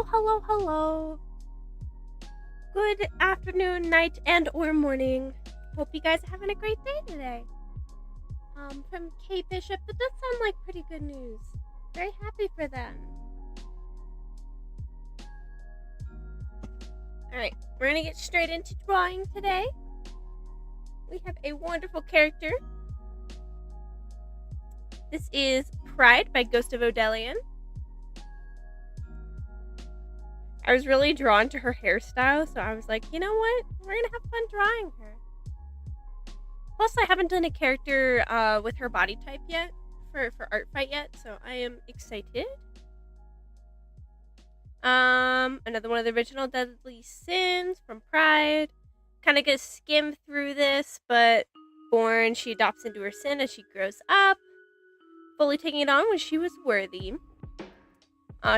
Hello. Good afternoon, night, and or morning. Hope you guys are having a great day today. From Kate Bishop, that does sound like pretty good news. Very happy for them. Alright, we're gonna get straight into drawing today. We have a wonderful character. This is Pride by Ghost of Odelian. I was really drawn to her hairstyle, so I was like, you know what? We're gonna have fun drawing her. Plus, I haven't done a character with her body type yet for Art Fight yet, so I am excited. Another one of the original Deadly Sins from Pride. Kind of gonna skim through this, but born, she adopts into her sin as she grows up, fully taking it on when she was worthy.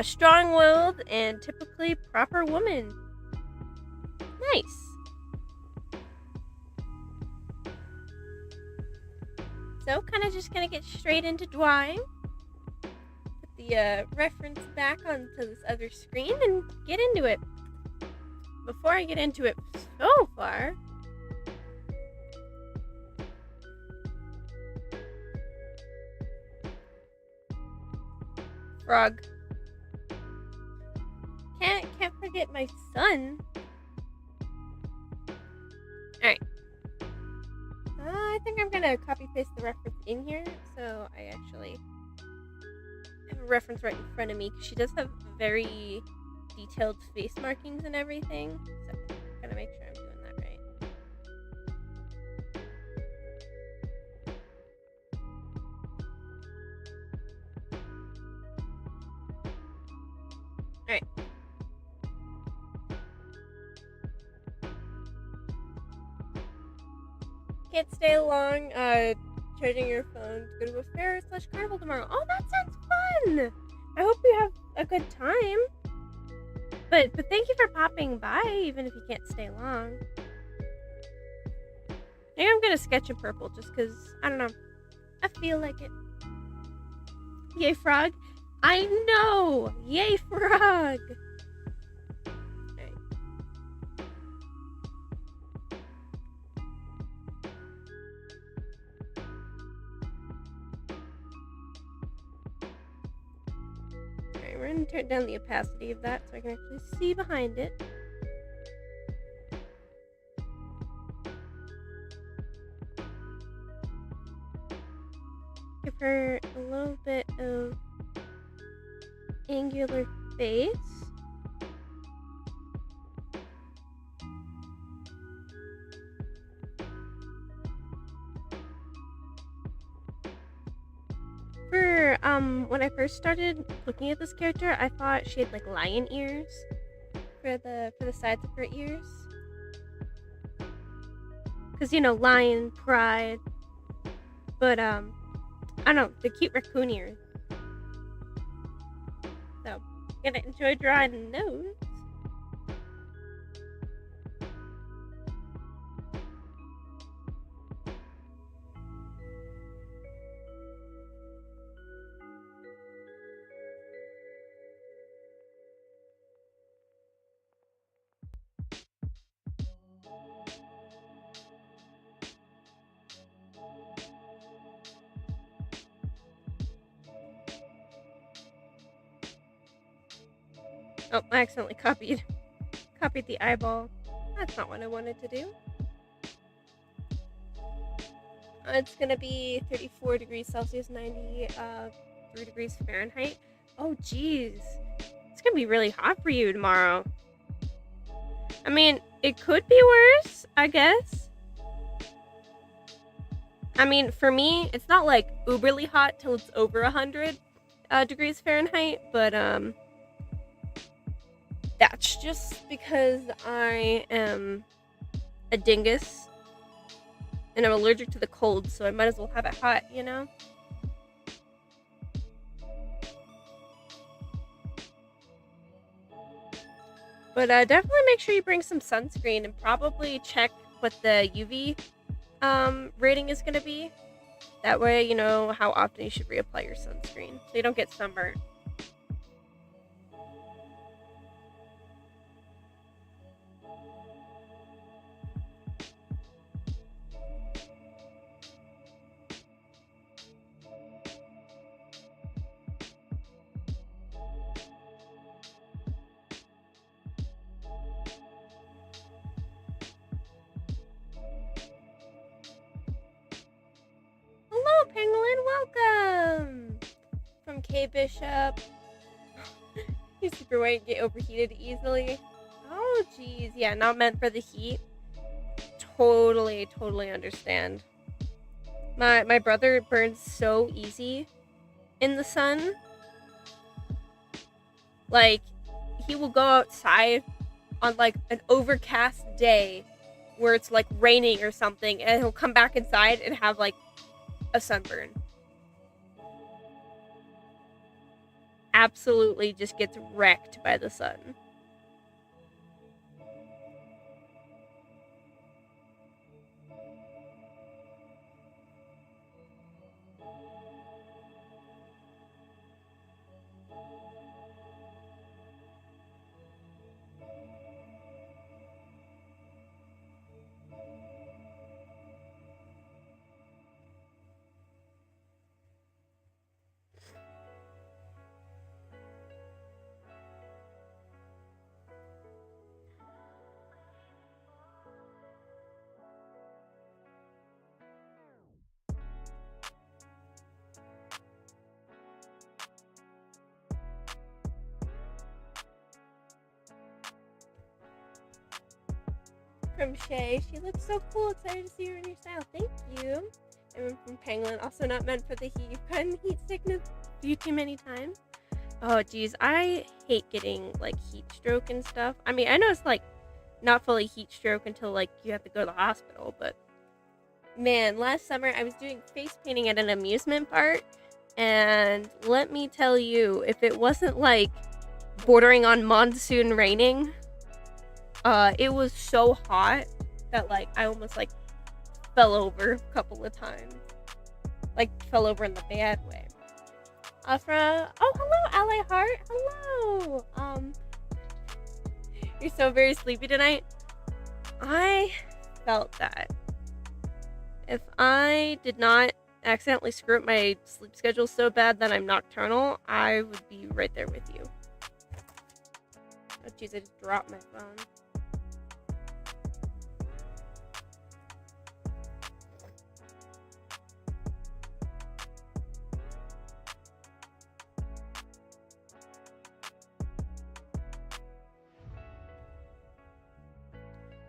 Strong-willed and typically proper woman. Nice. So, kind of just gonna get straight into drawing. Put the reference back onto this other screen and get into it. Before I get into it so far, frog. Can't forget my son. Alright. I think I'm gonna copy paste the reference in here, so I actually have a reference right in front of me, because she does have very detailed face markings and everything, so I'm gonna make sure I'm doing that right. Alright. Can't stay long charging your phone to go to a fair / carnival tomorrow. Oh, that sounds fun! I hope you have a good time. But thank you for popping by, even if you can't stay long. I think I'm gonna sketch in purple just because, I don't know, I feel like it. Yay, frog. I know! Yay, frog! We're going to turn down the opacity of that so I can actually see behind it. Give her a little bit of angular face. When I first started looking at this character, I thought she had like lion ears for the sides of her ears, because you know, lion, pride. But I don't know, the cute raccoon ears. So gonna enjoy drawing those. Oh, I accidentally copied the eyeball. That's not what I wanted to do. It's gonna be 34 degrees Celsius, 93 degrees Fahrenheit. Oh, geez. It's gonna be really hot for you tomorrow. I mean, it could be worse, I guess. I mean, for me, it's not like uberly hot till it's over 100 degrees Fahrenheit, but that's just because I am a dingus and I'm allergic to the cold, so I might as well have it hot, you know? But definitely make sure you bring some sunscreen and probably check what the UV rating is going to be. That way you know how often you should reapply your sunscreen so you don't get sunburned. welcome! From K Bishop. He's super white and get overheated easily. Oh, geez. Yeah, not meant for the heat. Totally understand. My brother burns so easy in the sun. Like, he will go outside on, like, an overcast day where it's, like, raining or something, and he'll come back inside and have, like, a sunburn. Absolutely just gets wrecked by the sun. From Shay, she looks so cool. Excited to see her in your style. Thank you. And from Penguin, also not meant for the heat. You've gotten heat sickness a few too many times. Oh, geez. I hate getting, like, heat stroke and stuff. I mean, I know it's, like, not fully heat stroke until, like, you have to go to the hospital, but man, last summer I was doing face painting at an amusement park, and let me tell you, if it wasn't, like, bordering on monsoon raining, it was so hot that, like, I almost, like, fell over a couple of times. Like, fell over in the bad way. Afra, oh, hello, Ally Heart. Hello. You're so very sleepy tonight. I felt that. If I did not accidentally screw up my sleep schedule so bad that I'm nocturnal, I would be right there with you. Oh, jeez, I just dropped my phone.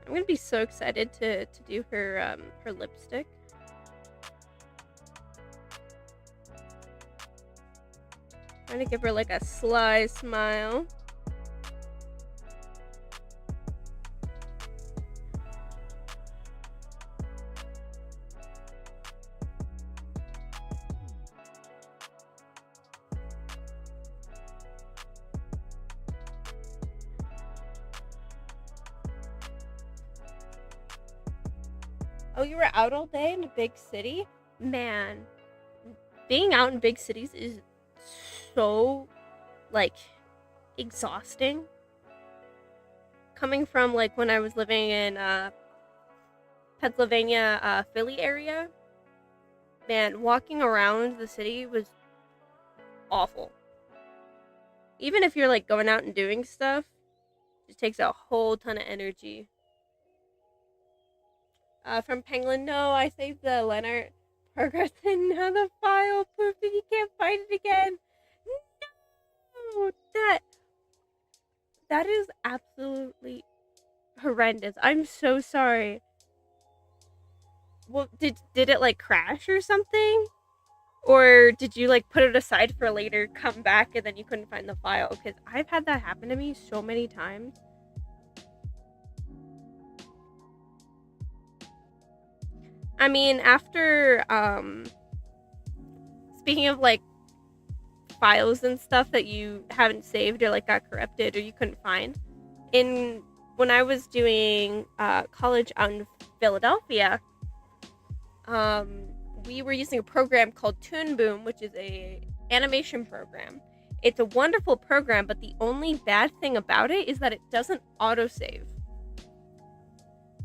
I'm gonna be so excited to do her her lipstick. Trying to give her like a sly smile. Oh, you were out all day in a big city? Man, being out in big cities is so, like, exhausting. Coming from, like, when I was living in, Pennsylvania, Philly area, man, walking around the city was awful. Even if you're, like, going out and doing stuff, it just takes a whole ton of energy. From Penguin, no, I saved the Leonard progress and now the file proved that you can't find it again. No, that is absolutely horrendous. I'm so sorry. Well, did it like crash or something? Or did you like put it aside for later, come back, and then you couldn't find the file? Because I've had that happen to me so many times. I mean, after, speaking of, like, files and stuff that you haven't saved or, like, got corrupted or you couldn't find, when I was doing, college out in Philadelphia, we were using a program called Toon Boom, which is a animation program. It's a wonderful program, but the only bad thing about it is that it doesn't autosave.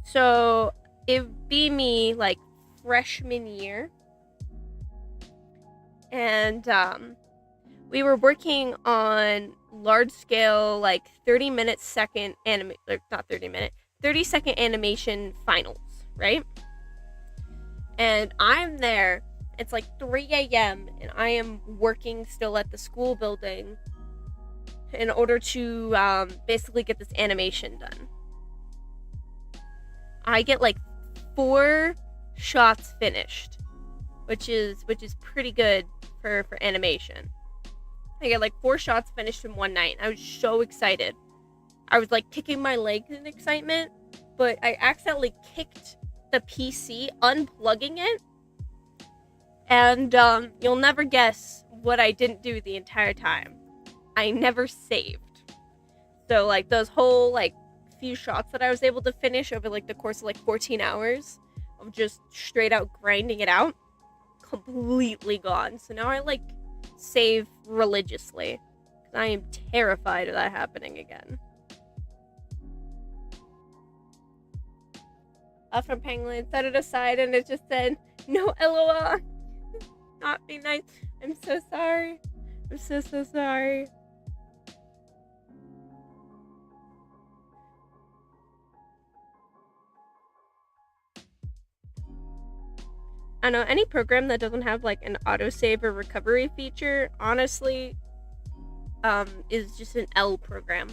So it'd be me, like, freshman year, and we were working on large scale, like 30-second animation finals, right? And I'm there, It's like 3 a.m. and I am working still at the school building in order to basically get this animation done. I get like 4 shots finished, which is pretty good for animation. I get like 4 shots finished in one night. I was so excited. I was like kicking my legs in excitement, but I accidentally kicked the PC, unplugging it. And you'll never guess what I didn't do the entire time. I never saved. So like those whole like few shots that I was able to finish over like the course of like 14 hours of just straight out grinding it out, completely gone. So now I like save religiously because I am terrified of that happening again. From Penguin set it aside and it just said, "No LOL. Not be nice. I'm so sorry. I'm so sorry." I know any program that doesn't have like an autosave or recovery feature, honestly, is just an L program.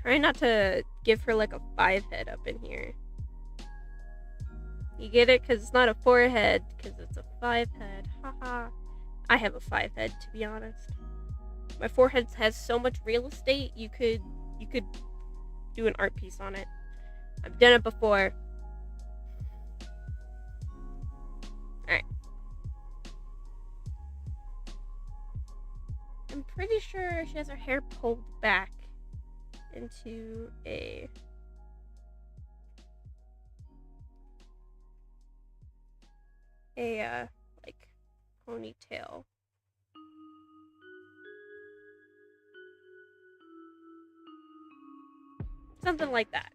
Try not to give her like a 5 head up in here. You get it? Because it's not a 4 head, because it's a 5 head. Haha. I have a 5 head, to be honest. My 4 head has so much real estate, you could do an art piece on it. I've done it before. Alright. I'm pretty sure she has her hair pulled back into a like ponytail. Something like that.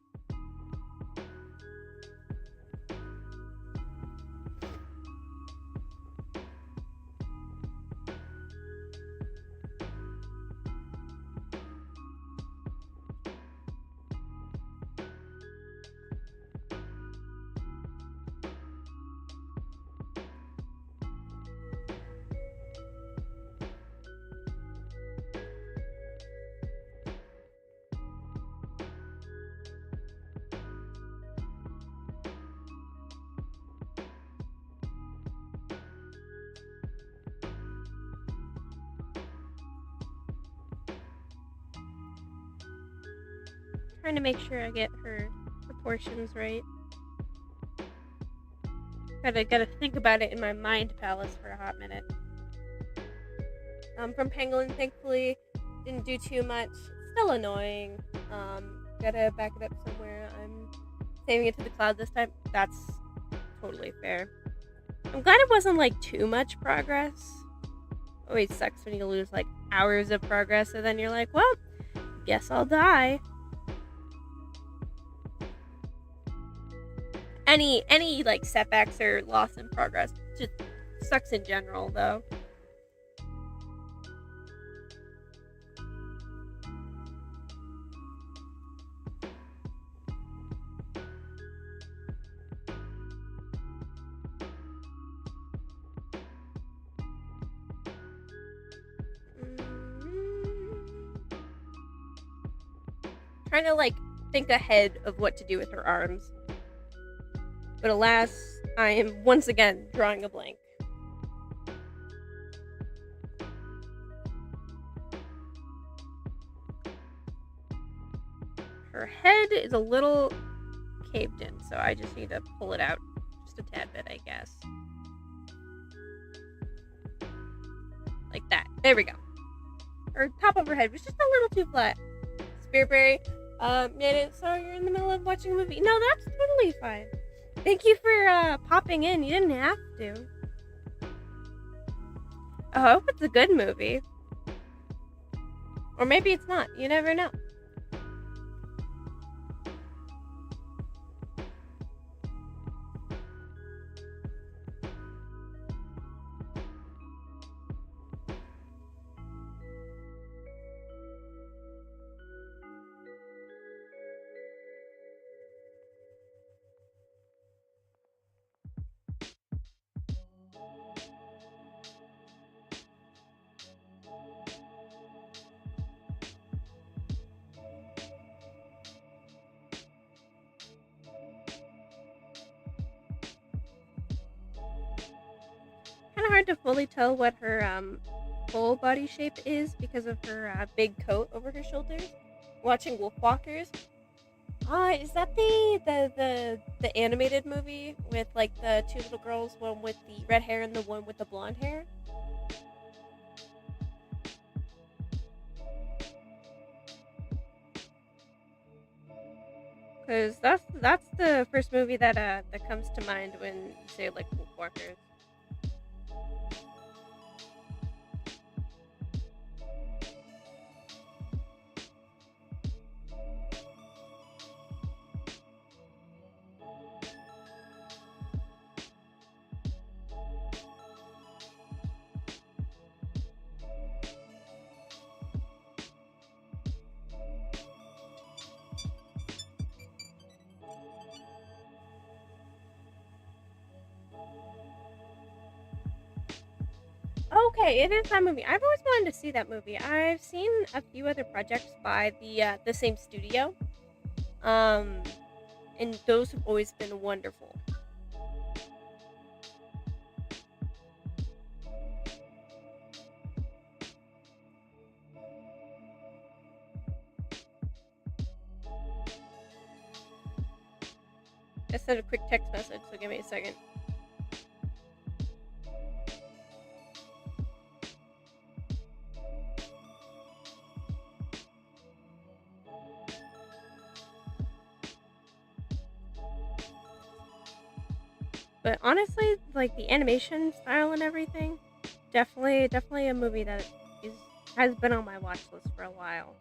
Trying to make sure I get her proportions right. Gotta think about it in my mind palace for a hot minute. From Pangolin, thankfully, didn't do too much. Still annoying. Gotta back it up somewhere. I'm saving it to the cloud this time. That's totally fair. I'm glad it wasn't like too much progress. Always sucks when you lose like hours of progress and then you're like, well, guess I'll die. Any like setbacks or loss in progress just sucks in general though. Trying to like think ahead of what to do with her arms. But alas, I am once again drawing a blank. Her head is a little caved in, so I just need to pull it out just a tad bit, I guess. Like that. There we go. Her top of her head was just a little too flat. Spearberry, made it so you're in the middle of watching a movie. No, that's totally fine. Thank you for popping in. You didn't have to. I hope it's a good movie. Or maybe it's not. You never know. of hard to fully tell what her full body shape is because of her big coat over her shoulders. Watching Wolfwalkers. Is that the animated movie with like the two little girls, one with the red hair and the one with the blonde hair? Because that's the first movie that comes to mind when you say like Wolfwalkers. Okay, it is that movie. I've always wanted to see that movie. I've seen a few other projects by the same studio, um, and those have always been wonderful. I sent a quick text message, so give me a second. But honestly, like the animation style and everything, definitely a movie that is has been on my watch list for a while.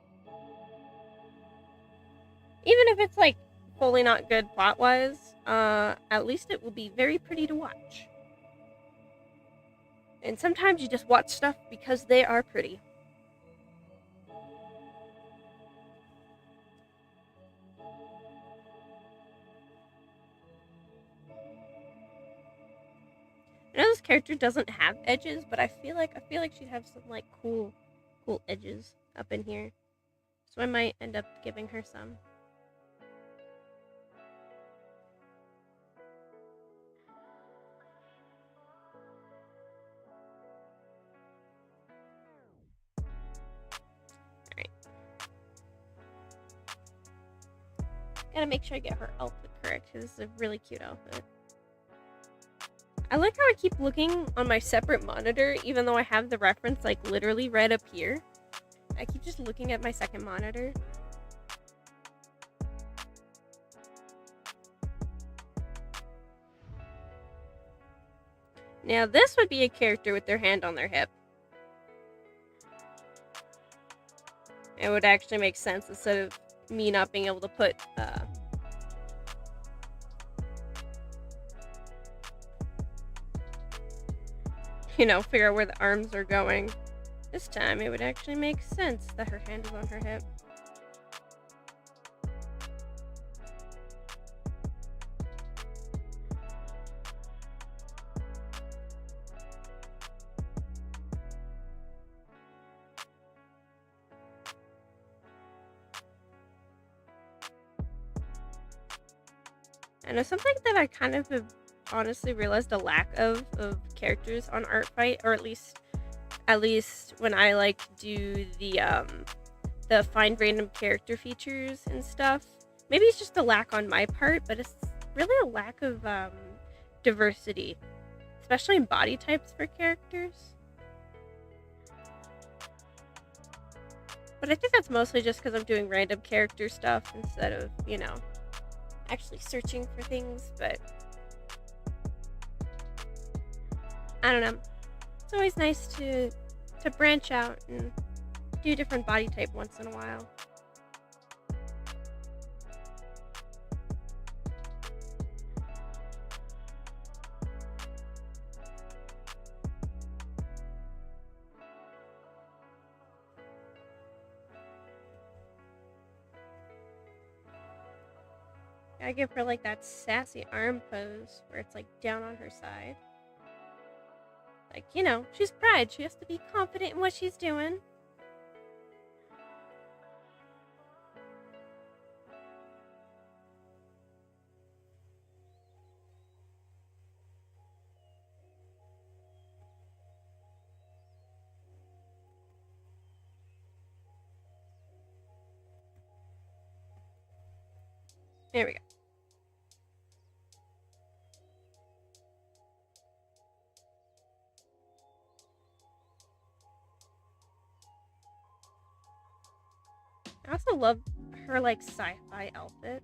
Even if it's like fully not good plot wise, at least it will be very pretty to watch. And sometimes you just watch stuff because they are pretty. I know this character doesn't have edges, but I feel like she'd have some like cool edges up in here. So I might end up giving her some. Alright. Gotta make sure I get her outfit correct, because this is a really cute outfit. I like how I keep looking on my separate monitor, even though I have the reference like literally right up here. I keep just looking at my second monitor. Now this would be a character with their hand on their hip. It would actually make sense instead of me not being able to put figure out where the arms are going. This time it would actually make sense that her hand is on her hip. I know something that I kind of have honestly realized a lack of characters on Art Fight, or at least when I like do the find random character features and stuff. Maybe it's just a lack on my part, but it's really a lack of diversity, especially in body types for characters. But I think that's mostly just because I'm doing random character stuff instead of, actually searching for things. But I don't know. It's always nice to branch out and do a different body type once in a while. I give her like that sassy arm pose where it's like down on her side. Like, she's Pride. She has to be confident in what she's doing. There we go. I also love her, like, sci-fi outfit.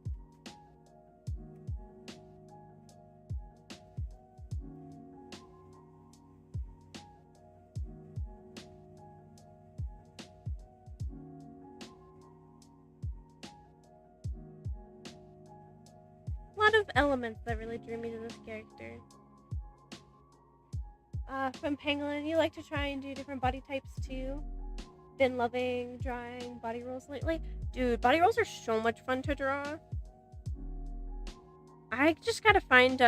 A lot of elements that really drew me to this character. From Pangolin, you like to try and do different body types too? Been loving drawing body rolls lately? Dude, body rolls are so much fun to draw. I just gotta find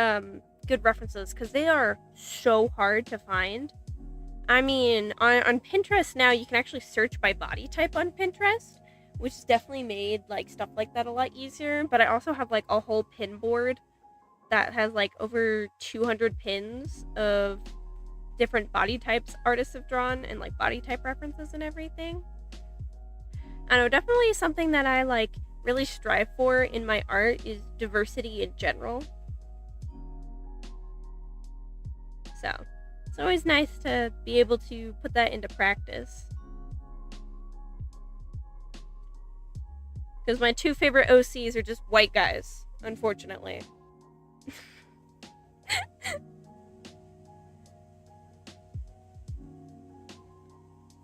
good references because they are so hard to find. I mean, on Pinterest now, you can actually search by body type on Pinterest, which has definitely made like stuff like that a lot easier. But I also have like a whole pin board that has like over 200 pins of different body types artists have drawn and like body type references and everything. I know, definitely something that I like really strive for in my art is diversity in general. So it's always nice to be able to put that into practice. Because my two favorite OCs are just white guys, unfortunately.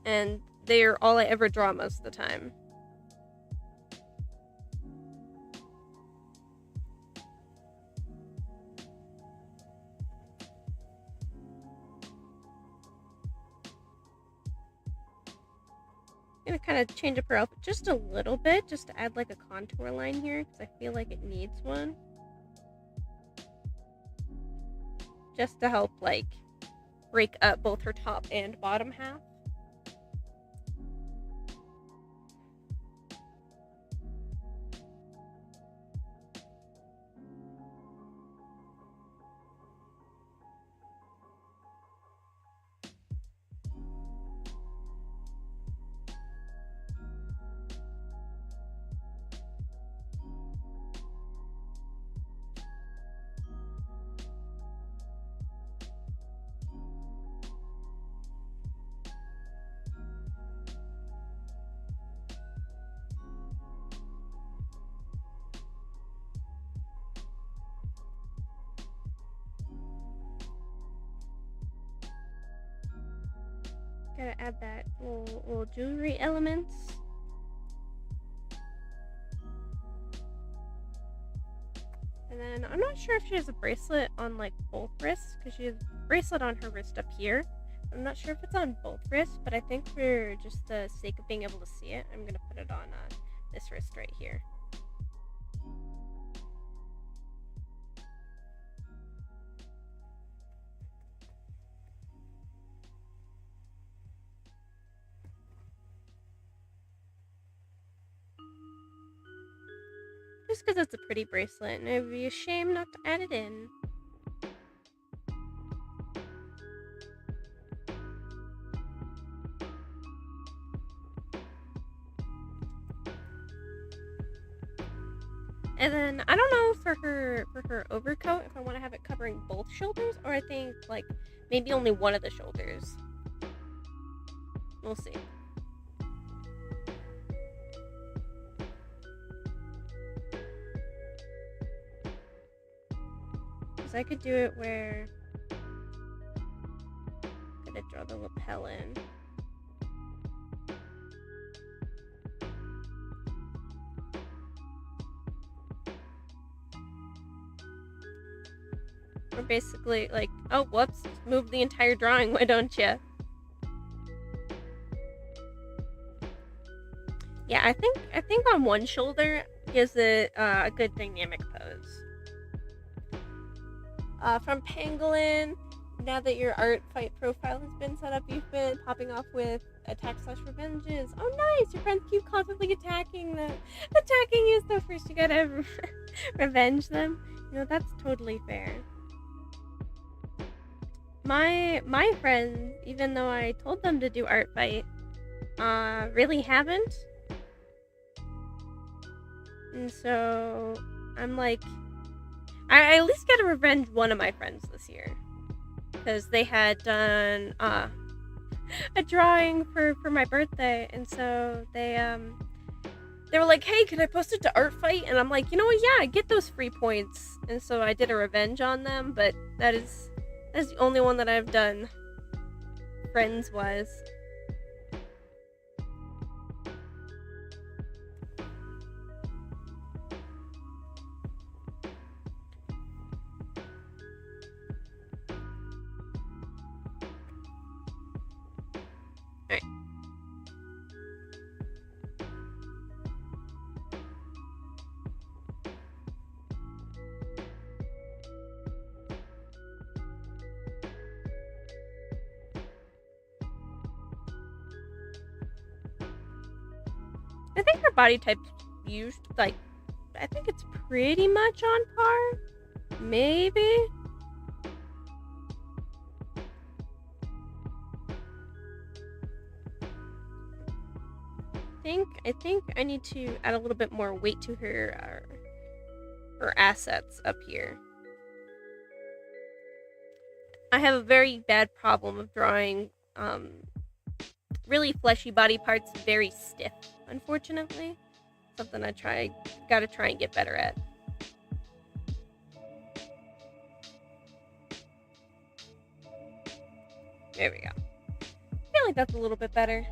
And they're all I ever draw most of the time. I'm gonna kind of change up her outfit just a little bit, just to add like a contour line here, because I feel like it needs one. Just to help like break up both her top and bottom half. Gotta add that little jewelry elements. And then I'm not sure if she has a bracelet on like both wrists, because she has a bracelet on her wrist up here. I'm not sure if it's on both wrists, but I think for just the sake of being able to see it, I'm gonna put it on this wrist right here. Just because it's a pretty bracelet, and it would be a shame not to add it in. And then I don't know for her overcoat if I want to have it covering both shoulders, or I think like maybe only one of the shoulders. We'll see. Because I could do it where I'm gonna draw the lapel in. Or basically like, oh whoops, move the entire drawing, why don't you? Yeah, I think on one shoulder gives it a good dynamic pose. From Pangolin, now that your art fight profile has been set up, you've been popping off with attack/revenges. Oh nice, your friends keep constantly attacking you, so first you gotta revenge them. You know, that's totally fair. My friends, even though I told them to do art fight, really haven't. And so I'm like, I at least got to revenge one of my friends this year. Because they had done a drawing for my birthday, and so they were like, hey, can I post it to Art Fight? And I'm like, you know what, yeah, I get those free points. And so I did a revenge on them, but that's the only one that I've done friends-wise. Alright. I think her body type's used, like, I think it's pretty much on par. Maybe? I think I need to add a little bit more weight to her assets up here. I have a very bad problem of drawing really fleshy body parts very stiff, unfortunately. Something gotta try and get better at. There we go. I feel like that's a little bit better.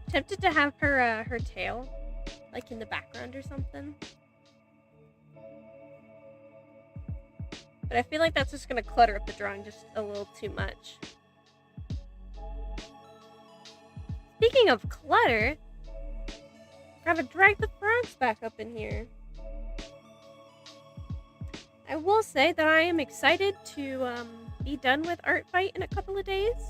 Tempted to have her tail, like, in the background or something. But I feel like that's just gonna clutter up the drawing just a little too much. Speaking of clutter, gotta drag the frogs back up in here. I will say that I am excited to be done with Art Fight in a couple of days.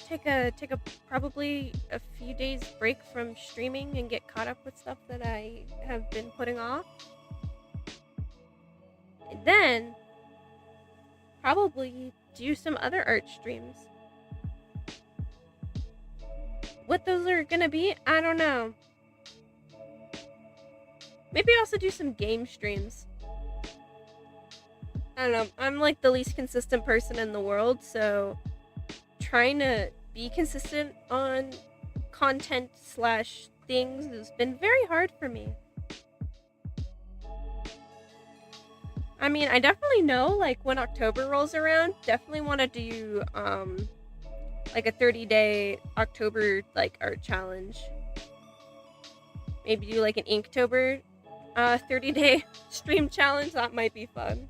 Take a probably a few days break from streaming and get caught up with stuff that I have been putting off. And then probably do some other art streams. What those are gonna be, I don't know. Maybe also do some game streams. I don't know. I'm like the least consistent person in the world, so trying to be consistent on content / things has been very hard for me. I mean, I definitely know, like, when October rolls around, definitely want to do like a 30-day October, like, art challenge. Maybe do like an Inktober 30-day stream challenge. That might be fun.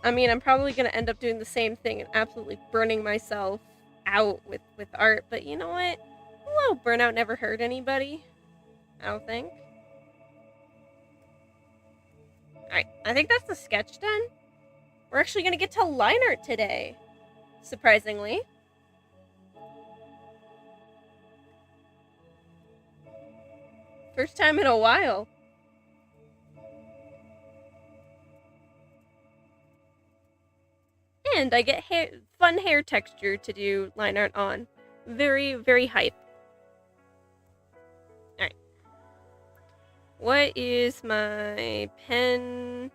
I mean, I'm probably going to end up doing the same thing and absolutely burning myself out with art, but you know what? A little burnout never hurt anybody. I don't think. Alright, I think that's the sketch done. We're actually going to get to line art today, surprisingly. First time in a while. And I get fun hair texture to do line art on. Very, very hype. Alright. What is my pen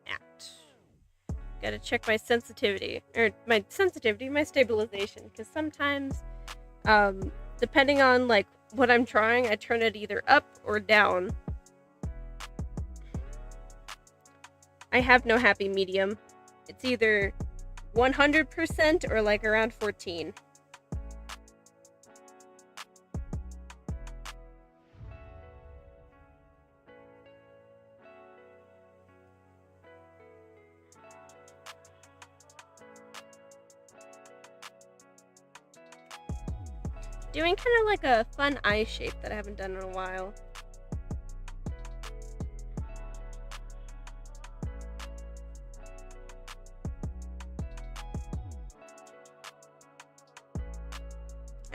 at? Gotta check my sensitivity. Or my stabilization. Because sometimes, depending on, like, what I'm trying, I turn it either up or down. I have no happy medium. It's either 100% or like around 14. Doing kind of like a fun eye shape that I haven't done in a while.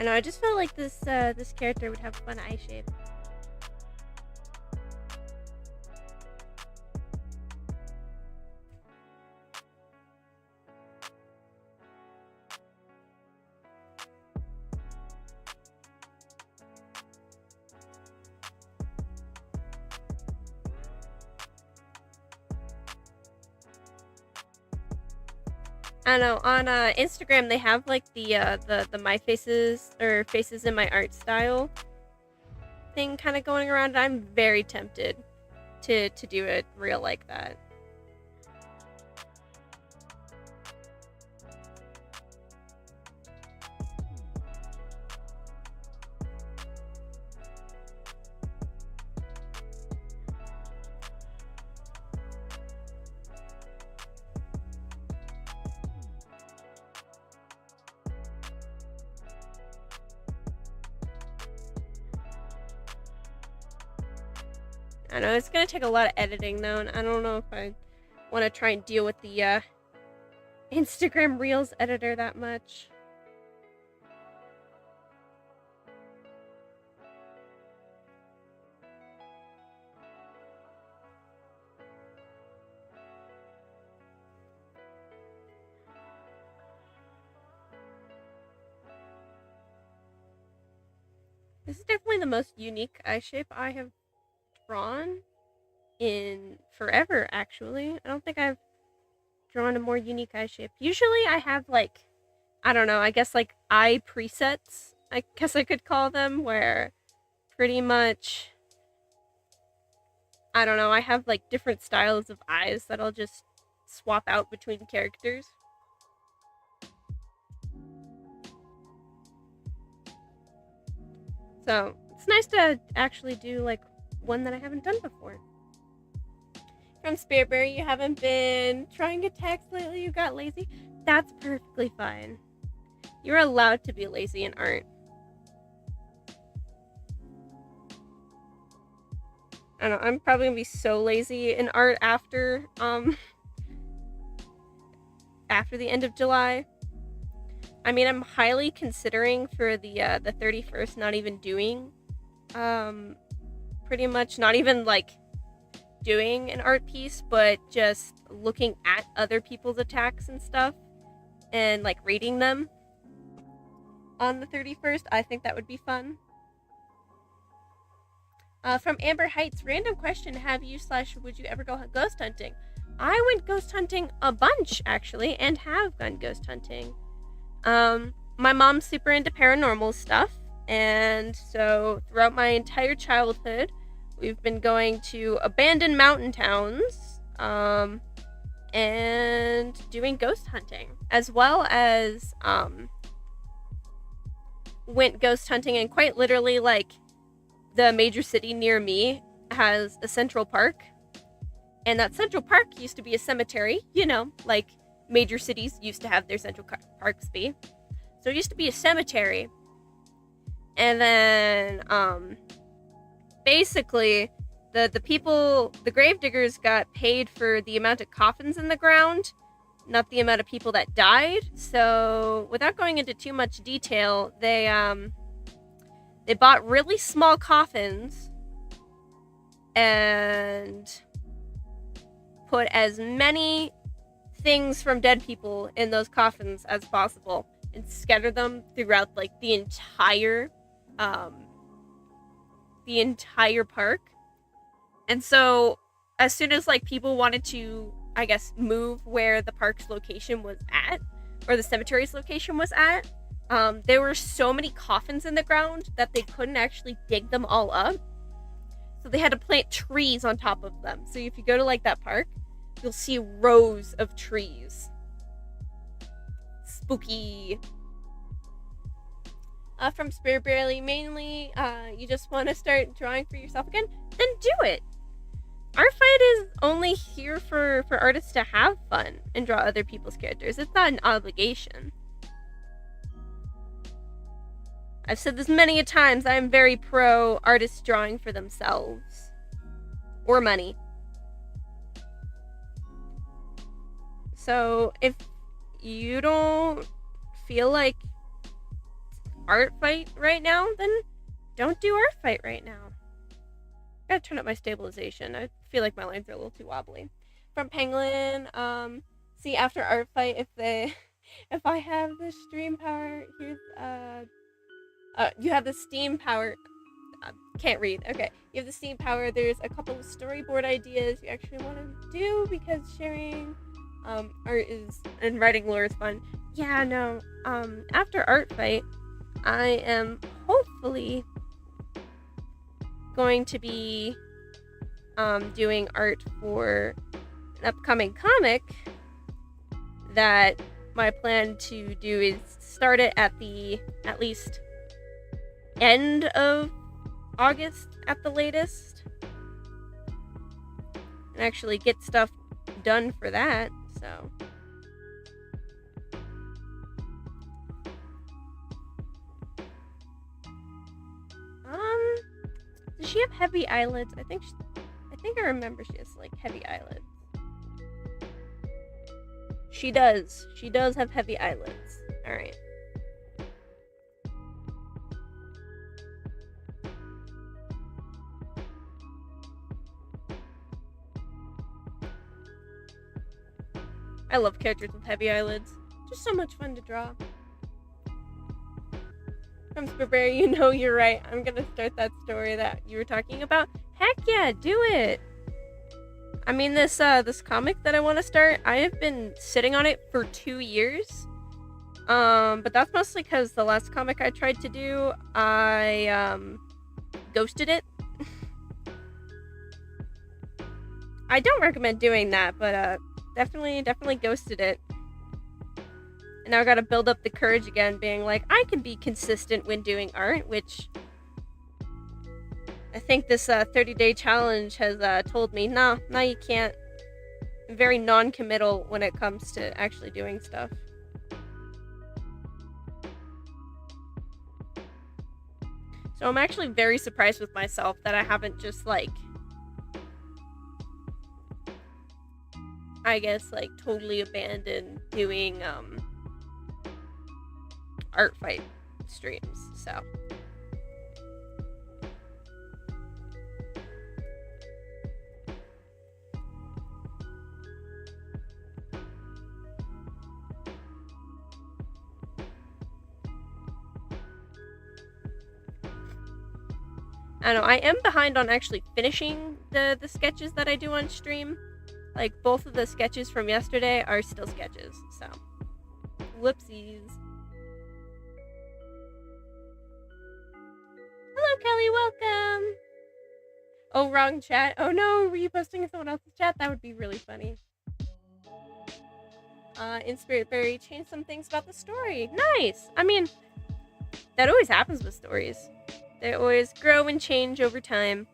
I know, I just felt like this character would have a fun eye shape. I don't know, on Instagram they have like the my faces or faces in my art style thing kind of going around. I'm very tempted to do it real like that. I know it's gonna take a lot of editing though, and I don't know if I want to try and deal with the Instagram Reels editor that much. This is definitely the most unique eye shape I have drawn in forever, actually. I don't think I've drawn a more unique eye shape. Usually I have like, I don't know, I guess like eye presets, I guess I could call them, where pretty much, I don't know, I have like different styles of eyes that I'll just swap out between characters. So it's nice to actually do like one that I haven't done before. From Spiritberry, you haven't been trying attacks lately, you got lazy. That's perfectly fine. You're allowed to be lazy in art. I don't know, I'm probably gonna be so lazy in art after after the end of July. I mean, I'm highly considering for the 31st not even doing pretty much not even like doing an art piece, but just looking at other people's attacks and stuff and like reading them on the 31st. I think that would be fun. From Amber Heights, random question: have you / would you ever go ghost hunting? I went ghost hunting a bunch actually, and have gone ghost hunting. My mom's super into paranormal stuff, and so throughout my entire childhood, we've been going to abandoned mountain towns, and doing ghost hunting, as well as went ghost hunting, and quite literally, like, the major city near me has a central park, and that central park used to be a cemetery, you know, like major cities used to have their central parks be. So it used to be a cemetery. And then, basically, the people, the gravediggers got paid for the amount of coffins in the ground, not the amount of people that died. So, without going into too much detail, they bought really small coffins and put as many things from dead people in those coffins as possible and scatter them throughout like the entire park. And so as soon as like people wanted to, I guess, move where the park's location was at, or the cemetery's location was at, there were so many coffins in the ground that they couldn't actually dig them all up. So they had to plant trees on top of them. So if you go to like that park, you'll see rows of trees. Spooky. From Spiritberry, mainly, you just want to start drawing for yourself again? Then do it! Art Fight is only here for artists to have fun and draw other people's characters. It's not an obligation. I've said this many a times, I'm very pro artists drawing for themselves. Or money. So, if you don't feel like art fight right now, then don't do art fight right now. Gotta turn up my stabilization. I feel like my lines are a little too wobbly. From Penguin, see after art fight if I have the stream power, here's you have the Steam power. Can't read. Okay, you have the Steam power. There's a couple of storyboard ideas you actually want to do because sharing art is and writing lore is fun. Yeah, no. After art fight, I am hopefully going to be doing art for an upcoming comic that my plan to do is start it at least end of August at the latest, and actually get stuff done for that. So does she have heavy eyelids? I think I remember she has like heavy eyelids. She does have heavy eyelids. All right. I love characters with heavy eyelids. Just so much fun to draw. From Spurberry, you know you're right. I'm gonna start that story that you were talking about. Heck yeah, do it! I mean, this comic that I want to start, I have been sitting on it for 2 years. But that's mostly because the last comic I tried to do, I ghosted it. I don't recommend doing that, but definitely ghosted it. And now I gotta build up the courage again, being like, I can be consistent when doing art, which I think this 30-day challenge has told me, no, you can't. I'm very non-committal when it comes to actually doing stuff. So I'm actually very surprised with myself that I haven't just like, I guess like totally abandoned doing art fight streams. So I don't know, I am behind on actually finishing the sketches that I do on stream. Like, both of the sketches from yesterday are still sketches, so whoopsies. Hello, Kelly, welcome! Oh, wrong chat. Oh no, were you posting in someone else's chat? That would be really funny. In Spiritberry, changed some things about the story. Nice! I mean, that always happens with stories. They always grow and change over time.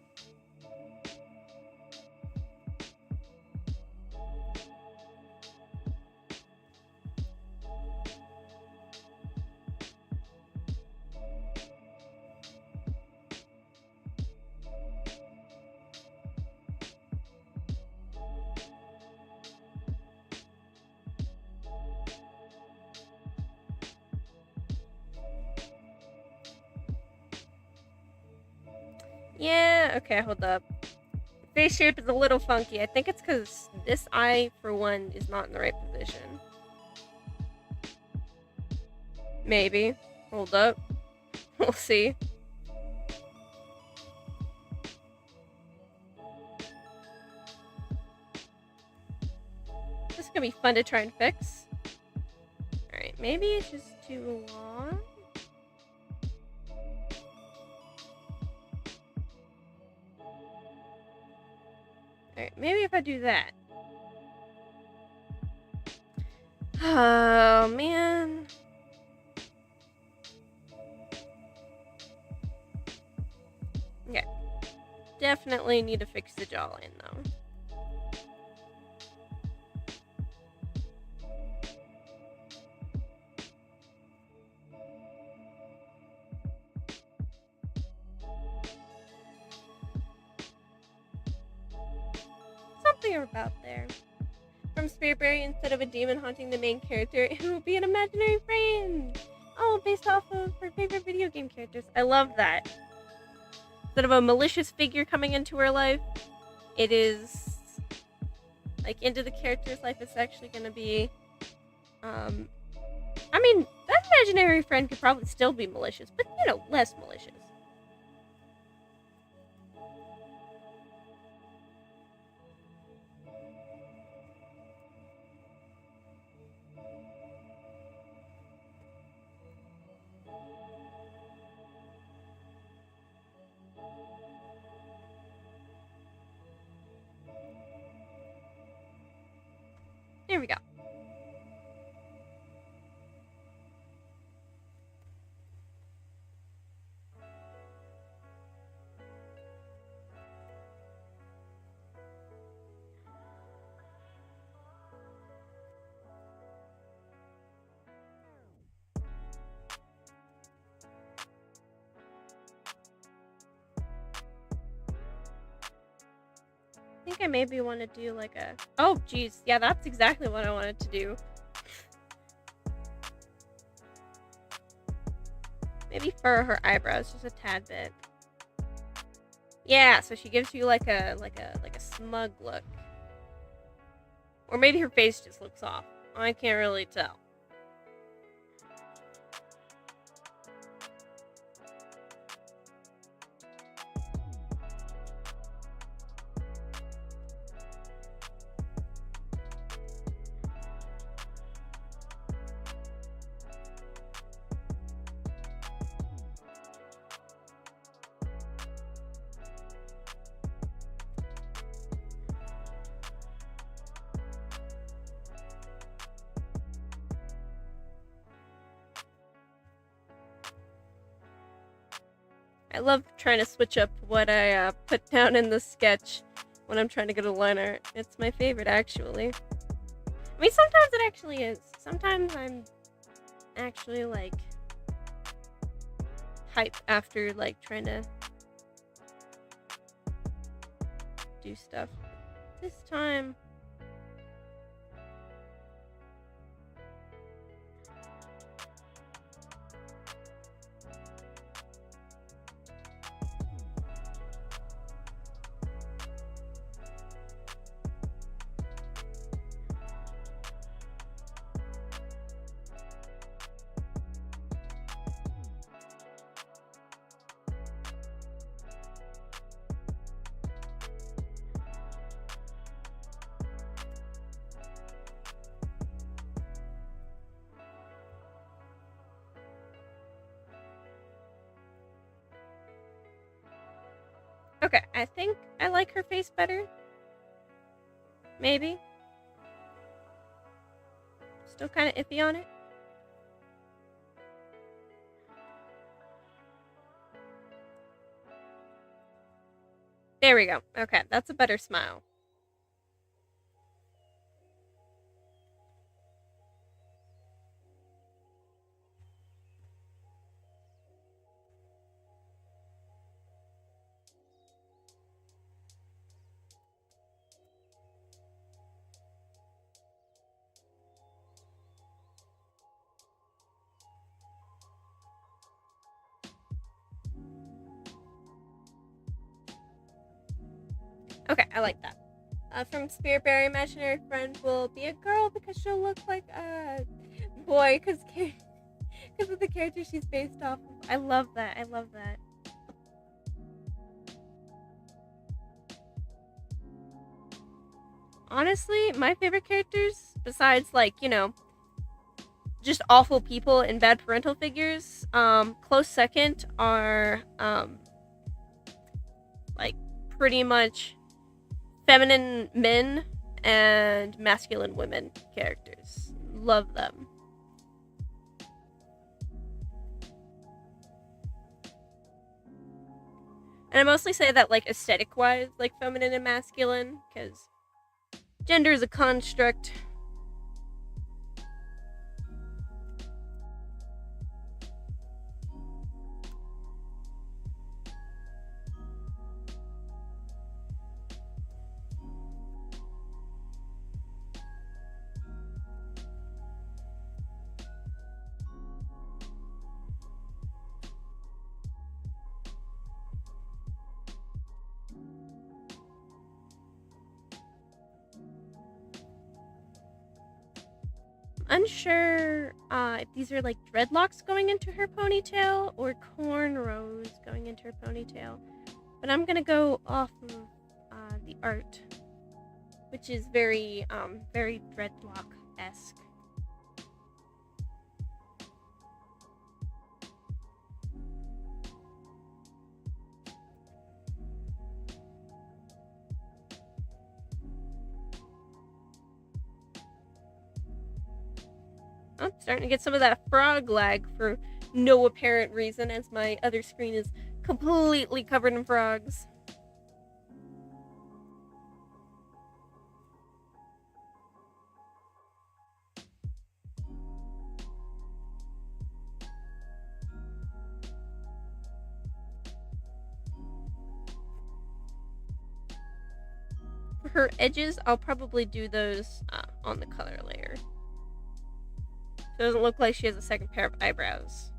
Yeah, okay, hold up. Face shape is a little funky. I think it's because this eye, for one, is not in the right position. Maybe. Hold up. We'll see. This is gonna be fun to try and fix. Alright, maybe it's just too long. Alright, maybe if I do that. Oh, man. Okay. Definitely need to fix the jawline, though. Something about there. From Spiritberry, instead of a demon haunting the main character, it will be an imaginary friend. Oh, based off of her favorite video game characters. I love that. Instead of a malicious figure coming into her life, it is like into the character's life. It's actually going to be, I mean, that imaginary friend could probably still be malicious, but you know, less malicious. There we go. I think I maybe want to do like a... Oh, geez. Yeah, that's exactly what I wanted to do. Maybe fur her eyebrows just a tad bit. Yeah, so she gives you like a smug look. Or maybe her face just looks off. I can't really tell. I love trying to switch up what I put down in the sketch when I'm trying to get a line art. It's my favorite, actually. I mean, sometimes it actually is. Sometimes I'm actually, like, hype after, like, trying to do stuff. This time... Okay, I think I like her face better. Maybe. Still kind of iffy on it. There we go. Okay, that's a better smile. Okay, I like that. From Spirit Berry, imaginary friend will be a girl because she'll look like a boy because of the character she's based off of. I love that. I love that. Honestly, my favorite characters, besides, like, you know, just awful people and bad parental figures, close second are, like, pretty much feminine men and masculine women characters. Love them. And I mostly say that, like, aesthetic-wise, like, feminine and masculine, because gender is a construct. unsure if these are like dreadlocks going into her ponytail or cornrows going into her ponytail. But I'm gonna go off of the art, which is very dreadlock-esque. I'm starting to get some of that frog lag for no apparent reason, as my other screen is completely covered in frogs. For her edges, I'll probably do those on the color layer. So it doesn't look like she has a second pair of eyebrows.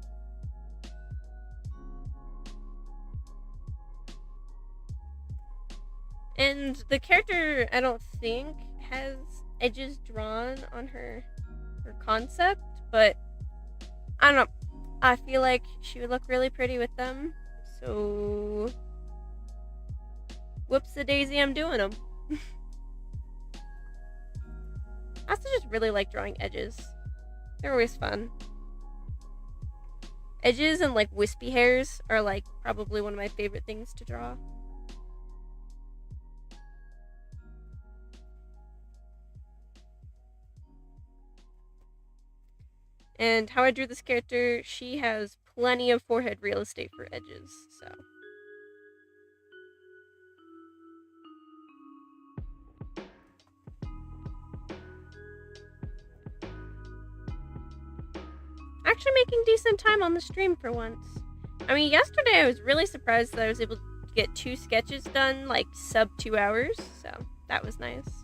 And the character, I don't think, has edges drawn on her concept, but I don't know. I feel like she would look really pretty with them. So, whoops-a-daisy, I'm doing them. I also just really like drawing edges. They're always fun. Edges and like wispy hairs are like probably one of my favorite things to draw. And how I drew this character, she has plenty of forehead real estate for edges, so. Actually making decent time on the stream for once. I mean, yesterday I was really surprised that I was able to get 2 sketches done, like, sub 2 hours, so that was nice.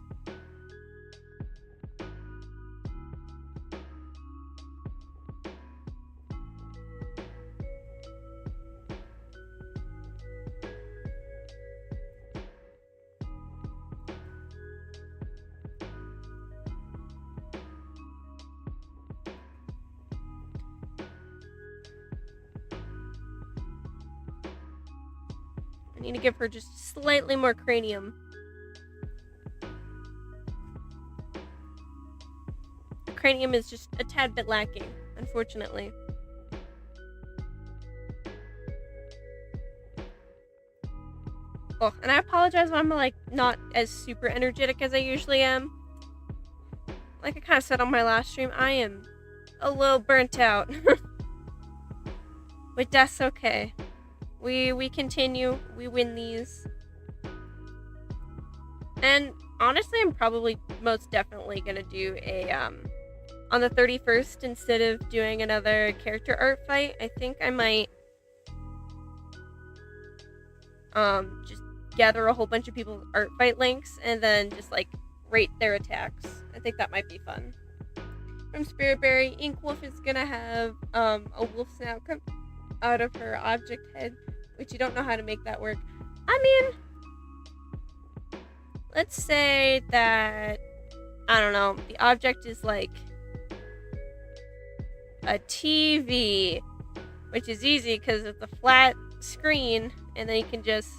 I need to give her just slightly more cranium. The cranium is just a tad bit lacking, unfortunately. Oh, and I apologize when I'm like not as super energetic as I usually am. Like I kind of said on my last stream, I am a little burnt out. But that's okay. We continue. We win these. And honestly, I'm probably most definitely gonna do a on the 31st instead of doing another character art fight. I think I might just gather a whole bunch of people's art fight links and then just like rate their attacks. I think that might be fun. From Spiritberry, Inkwolf is gonna have a wolf snout come out of her object head, which you don't know how to make that work. I mean, let's say that, I don't know, the object is like a TV, which is easy because it's a flat screen and then you can just,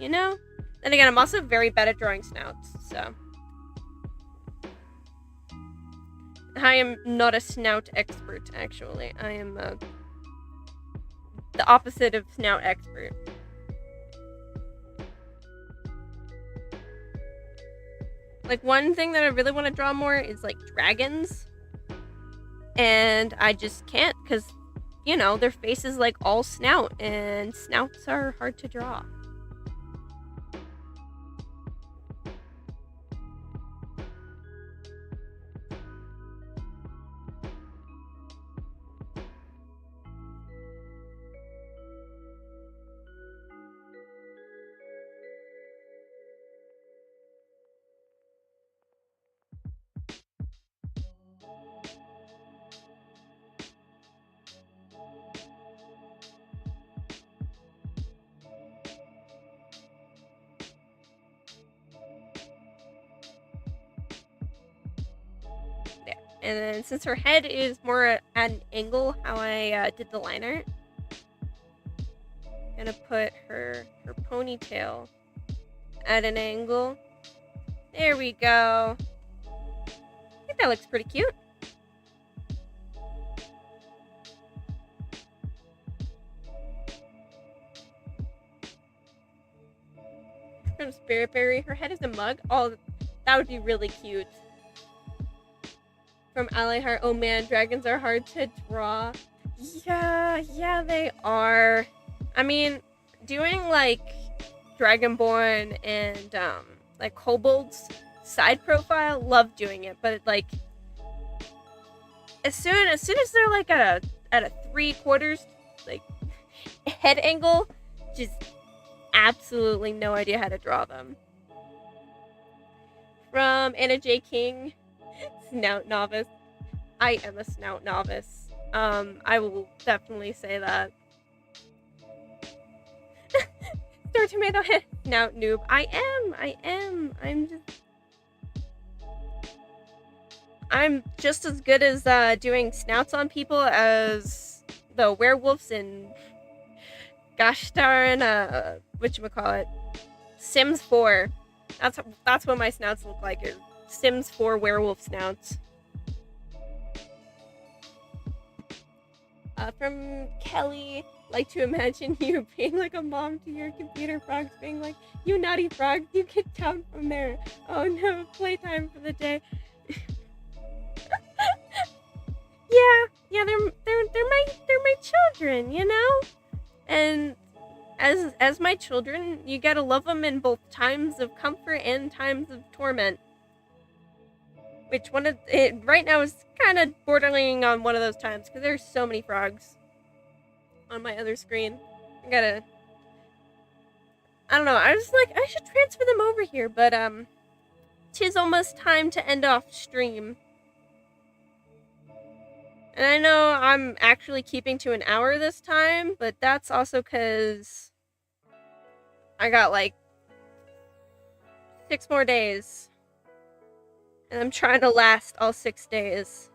you know? Then again, I'm also very bad at drawing snouts, so. I am not a snout expert, actually. I am the opposite of snout expert. Like, one thing that I really want to draw more is, like, dragons. And I just can't, because, you know, their face is, like, all snout, and snouts are hard to draw. There. And then since her head is more at an angle, how I did the line art, I'm gonna put her ponytail at an angle. There we go. I think that looks pretty cute. From Spirit Berry, her head is a mug. Oh, that would be really cute. From Ally Heart, oh man, dragons are hard to draw. Yeah, they are. I mean, doing like Dragonborn and like Kobold's side profile, love doing it, but like as soon as they're like at a 3/4 like head angle, just absolutely no idea how to draw them. From Anna J. King, Snout Novice. I am a Snout Novice. I will definitely say that. Star Tomato Head, Snout Noob. I am. I'm just as good as doing snouts on people as the werewolves in gosh darn whatchamacallit, Sims 4. That's what my snouts look like, is Sims 4 werewolf snouts. From Kelly, like to imagine you being like a mom to your computer frogs, being like, "You naughty frog, you get down from there. Oh no, playtime for the day." yeah, they're my children, you know, and as my children, you gotta love them in both times of comfort and times of torment. Which one of it right now is kind of bordering on one of those times, because there's so many frogs on my other screen. I don't know, I was like, I should transfer them over here, but tis almost time to end off stream. And I know I'm actually keeping to an hour this time, but that's also because I got like 6 more days. And I'm trying to last all 6 days.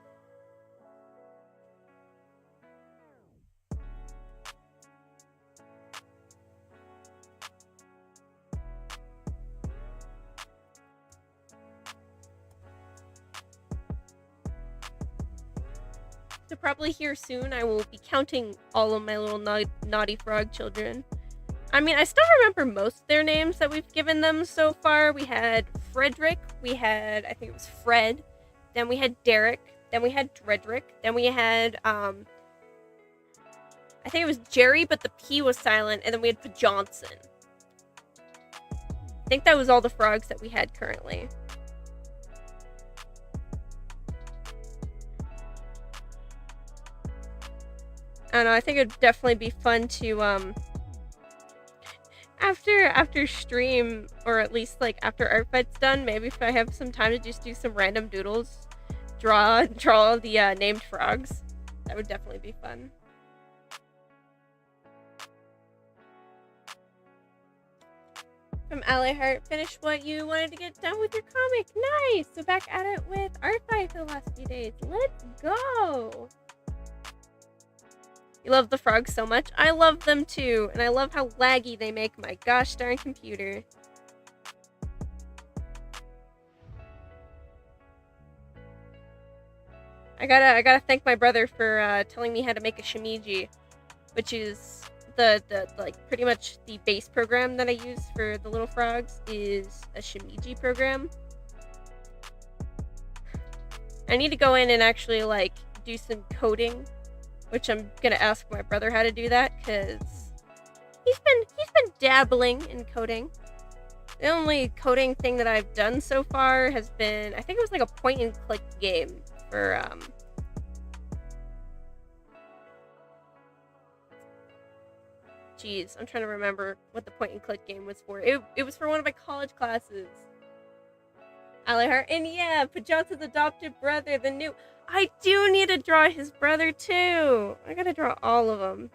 So probably here soon, I will be counting all of my little naughty frog children. I mean, I still remember most of their names that we've given them so far. We had Frederick, we had, I think it was Fred, then we had Derek, then we had Dredrick, then we had, I think it was Jerry, but the P was silent, and then we had Johnson. I think that was all the frogs that we had currently. I don't know, I think it'd definitely be fun to, after stream, or at least like after Art Fight's done, maybe if I have some time to just do some random doodles, draw the named frogs. That would definitely be fun. From Ally Heart, finish what you wanted to get done with your comic. Nice! So back at it with Art Fight for the last few days. Let's go! You love the frogs so much? I love them too, and I love how laggy they make my gosh darn computer. I gotta thank my brother for telling me how to make a shimiji, which is the like pretty much the base program that I use for the little frogs is a shimiji program. I need to go in and actually like do some coding, which I'm gonna ask my brother how to do that, because he's been dabbling in coding. The only coding thing that I've done so far has been, I think it was like a point and click game for geez, I'm trying to remember what the point and click game was for. It was for one of my college classes. Ally Heart, and yeah, Pajanta's adopted brother, the new. I do need to draw his brother too. I gotta draw all of them.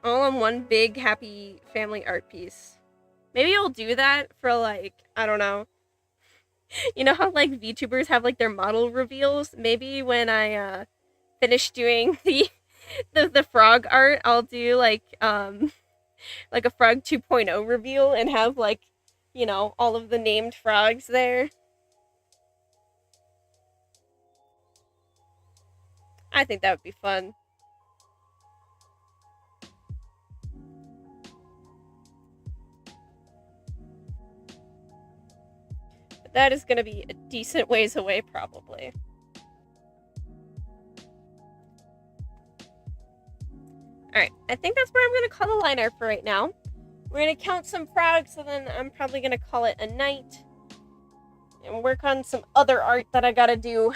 All on one big happy family art piece. Maybe I'll do that for like, I don't know, You know how like VTubers have like their model reveals? Maybe when I finish doing the frog art, I'll do like a frog 2.0 reveal and have like, you know, all of the named frogs there. I think that would be fun. But that is going to be a decent ways away, probably. Alright, I think that's where I'm going to call the line art for right now. We're going to count some frogs, and then I'm probably going to call it a night. And work on some other art that I gotta do.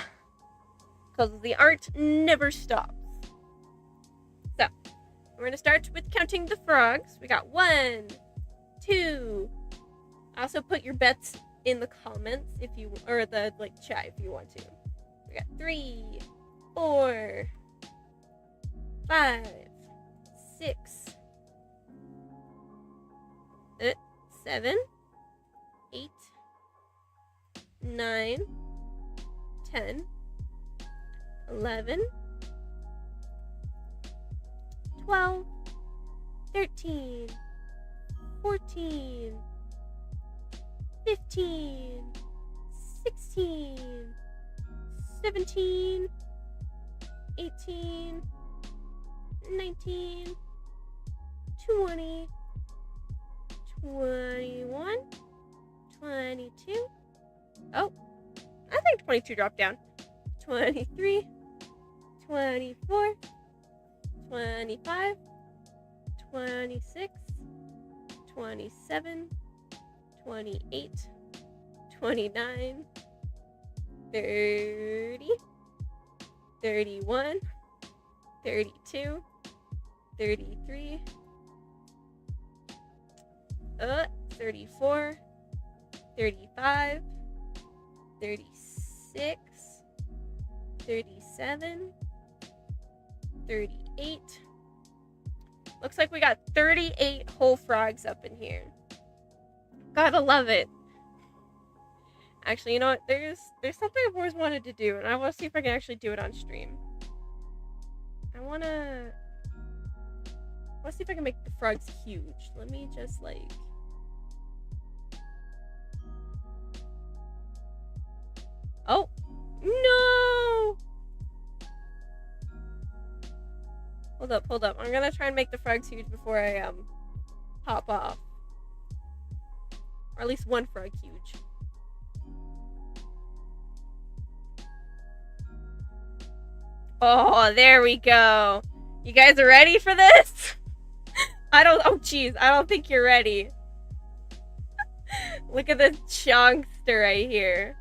Because the art never stops. So, we're going to start with counting the frogs. We got 1, 2. Also put your bets in the comments if you, or the like chat if you want to. We got 3, 4, 5, 6, 7, 8, 9, 10, 11, 12, 13, 14, 15, 16, 17, 18, 19, 20, 21, 22. Oh, I think 22 dropped down. 23, 24, 25, 26, 27, 28, 29, 30, 31, 32, 33, 34, 35, 36, 37, 38. Looks like we got 38 whole frogs up in here. Gotta love it. Actually, you know what? There's something I've always wanted to do, and I want to see if I can actually do it on stream. I want to see if I can make the frogs huge. Let me just like... Oh! No! Hold up. I'm gonna try and make the frogs huge before I hop off. Or at least one frog huge. Oh, there we go. You guys are ready for this? Oh jeez, I don't think you're ready. Look at this chunkster right here.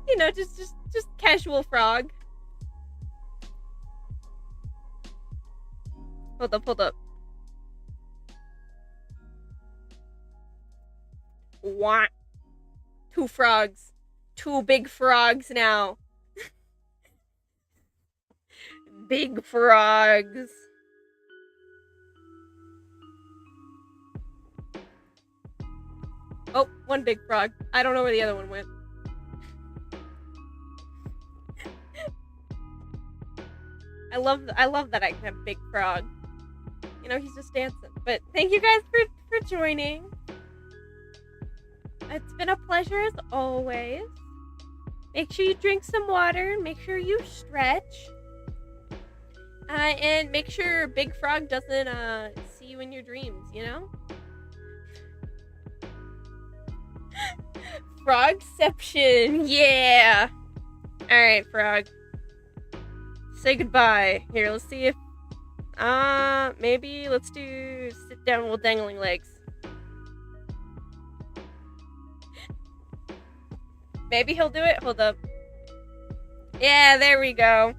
You know, just casual frog. Hold up. What? 2 frogs. 2 big frogs now. Big frogs. Oh, 1 big frog. I don't know where the other one went. I love that I can have big frog. You know, he's just dancing. But thank you guys for joining. It's been a pleasure as always. Make sure you drink some water. Make sure you stretch. And make sure Big Frog doesn't see you in your dreams, you know? Frogception, yeah! Alright, Frog. Say goodbye. Here, let's see if... maybe let's do sit down with dangling legs. Maybe he'll do it? Hold up. Yeah, there we go.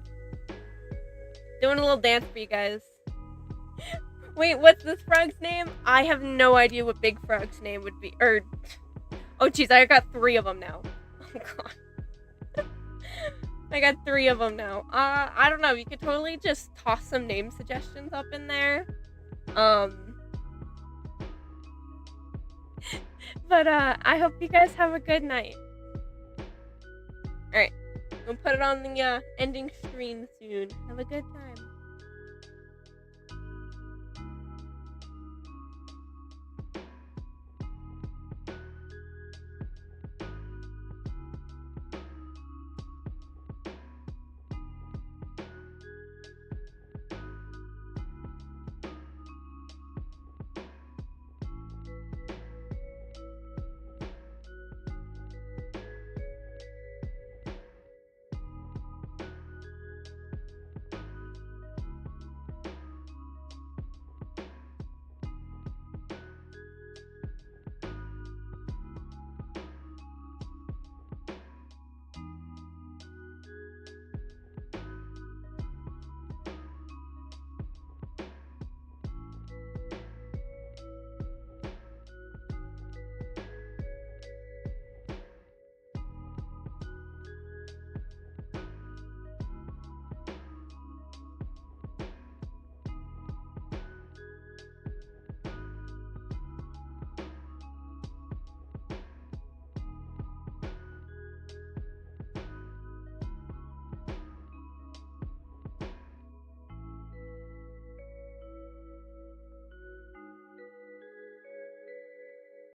Doing a little dance for you guys. Wait, what's this frog's name? I have no idea what Big Frog's name would be. Oh, jeez, I got 3 of them now. Oh, God. I got 3 of them now. I don't know. You could totally just toss some name suggestions up in there. But I hope you guys have a good night. Alright. I'm gonna put it on the ending screen soon. Have a good time.